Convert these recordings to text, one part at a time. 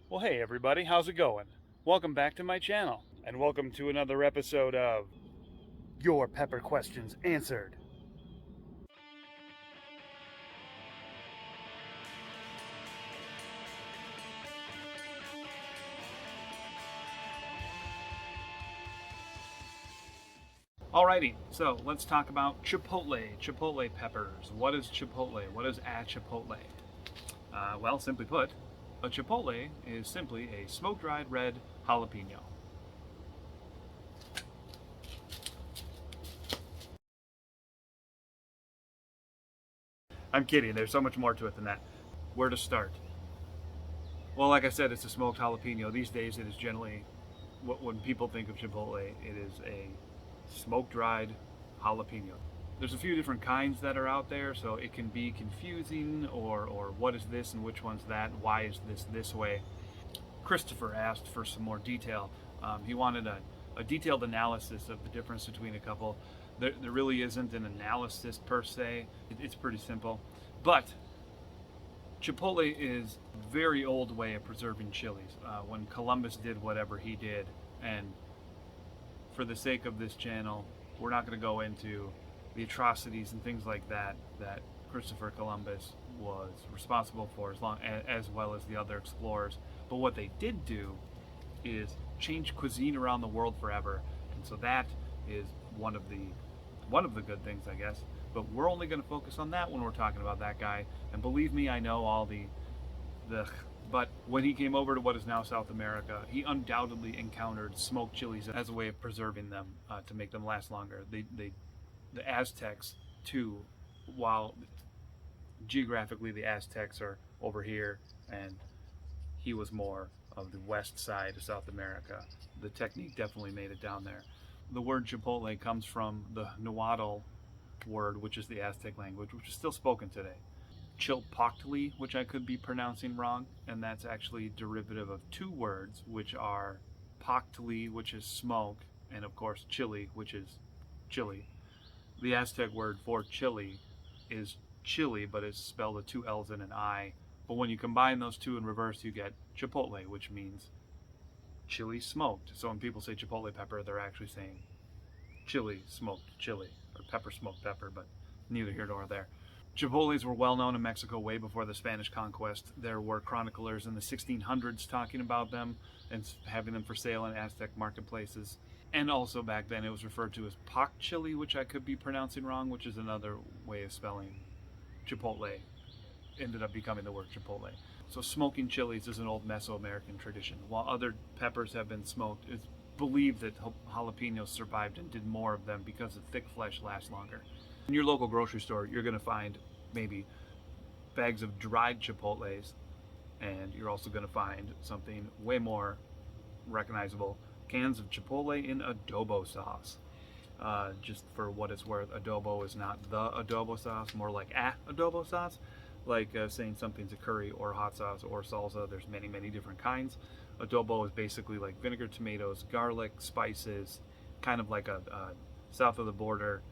Well, hey everybody, how's it going? Welcome back to my channel, and welcome to another episode of Your Pepper Questions Answered. Alrighty, so let's talk about Chipotle peppers. What is Chipotle? What is a Chipotle? Well, simply put, a Chipotle is simply a smoke-dried red jalapeno. I'm kidding, there's so much more to it than that. Where to start? Well, like I said, it's a smoked jalapeno. These days, it is generally, when people think of Chipotle, it is a smoke-dried jalapeno. There's a few different kinds that are out there, so it can be confusing, or what is this and which one's that, and why is this way. Christopher asked for some more detail. He wanted a detailed analysis of the difference between a couple. There really isn't an analysis per se. It's pretty simple. But Chipotle is a very old way of preserving chilies. When Columbus did whatever he did, and for the sake of this channel, we're not going to go into the atrocities and things like that that Christopher Columbus was responsible for, as well as the other explorers. But what they did do is change cuisine around the world forever, and so that is one of the good things, I guess. But we're only going to focus on that when we're talking about that guy. And believe me, I know all the but when he came over to what is now South America, he undoubtedly encountered smoked chilies as a way of preserving them, to make them last longer. The Aztecs too, while geographically the Aztecs are over here and he was more of the west side of South America, the technique definitely made it down there. The word Chipotle comes from the Nahuatl word, which is the Aztec language, which is still spoken today. Chipotle, which I could be pronouncing wrong, and that's actually derivative of two words, which are pactli, which is smoke, and of course chili, which is chili. The Aztec word for chili is chili, but it's spelled with two L's and an I. But when you combine those two in reverse, you get chipotle, which means chili smoked. So when people say chipotle pepper, they're actually saying chili smoked chili, or pepper smoked pepper, but neither here nor there. Chipotles were well known in Mexico way before the Spanish conquest. There were chroniclers in the 1600s talking about them and having them for sale in Aztec marketplaces. And also back then it was referred to as pak chili, which I could be pronouncing wrong, which is another way of spelling Chipotle. Ended up becoming the word Chipotle. So smoking chilies is an old Mesoamerican tradition. While other peppers have been smoked, it's believed that jalapenos survived and did more of them because the thick flesh lasts longer. In your local grocery store, you're going to find maybe bags of dried chipotles, and you're also going to find something way more recognizable, cans of chipotle in adobo sauce. Just for what it's worth, adobo is not the adobo sauce, more like adobo sauce, like saying something's a curry or hot sauce or salsa. There's many different kinds. Adobo is basically like vinegar, tomatoes, garlic, spices, kind of like a south of the border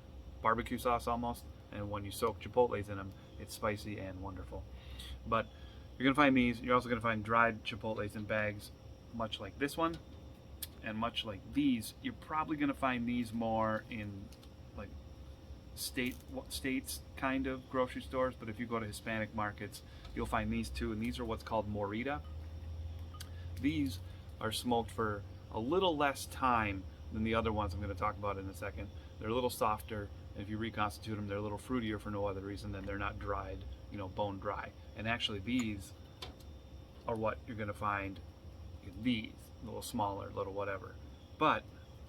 barbecue sauce almost. And when you soak chipotles in them, it's spicy and wonderful. But you're gonna find these. You're also gonna find dried chipotles in bags, much like this one, and much like these. You're probably gonna find these more in like states kind of grocery stores. But if you go to Hispanic markets, you'll find these too. And these are what's called morita. These are smoked for a little less time than the other ones I'm going to talk about in a second. They're a little softer, and if you reconstitute them, they're a little fruitier for no other reason than they're not dried, bone dry. And actually, these are what you're going to find in these, a little smaller, a little whatever. But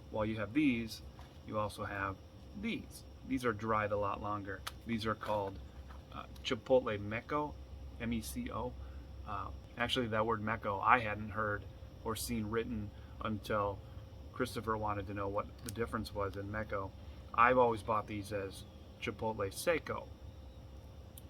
while you have these, you also have these. These are dried a lot longer. These are called Chipotle Meco, M-E-C-O. Actually, that word Meco I hadn't heard or seen written until Christopher wanted to know what the difference was in Meco. I've always bought these as Chipotle Seco,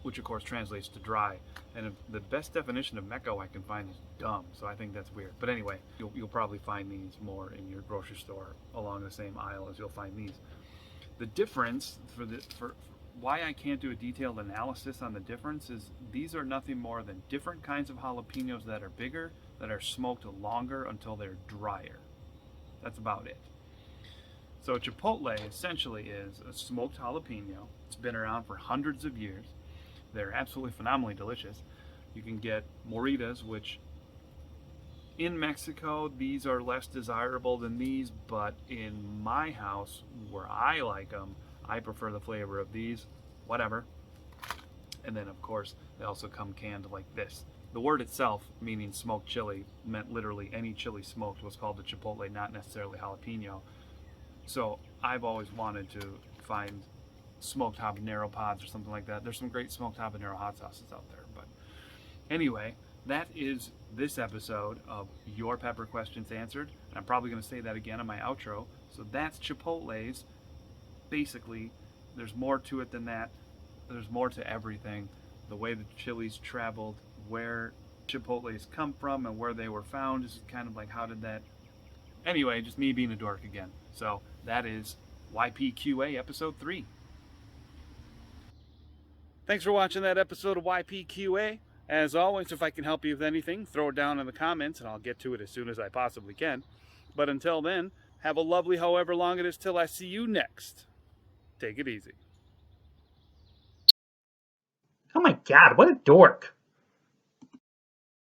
which of course translates to dry. And the best definition of Meco I can find is dumb, so I think that's weird. But anyway, you'll probably find these more in your grocery store along the same aisle as you'll find these. The difference why I can't do a detailed analysis on the difference is these are nothing more than different kinds of jalapenos that are bigger, that are smoked longer until they're drier. That's about it. So Chipotle essentially is a smoked jalapeno. It's been around for hundreds of years. They're absolutely phenomenally delicious. You can get moritas, which in Mexico, these are less desirable than these, but in my house, where I like them, I prefer the flavor of these. Whatever. And then, of course, they also come canned like this. The word itself, meaning smoked chili, meant literally any chili smoked was called a chipotle, not necessarily jalapeno. So I've always wanted to find smoked habanero pods or something like that. There's some great smoked habanero hot sauces out there. But anyway, that is this episode of Your Pepper Questions Answered. And I'm probably going to say that again in my outro. So that's Chipotle's. Basically, there's more to it than that. There's more to everything. The way the chilies traveled, where Chipotles come from, and where they were found is kind of like, how did that... Anyway, just me being a dork again. So that is YPQA episode 3. Thanks for watching that episode of YPQA. As always, if I can help you with anything, throw it down in the comments and I'll get to it as soon as I possibly can. But until then, have a lovely however long it is till I see you next. Take it easy. Oh my god, what a dork.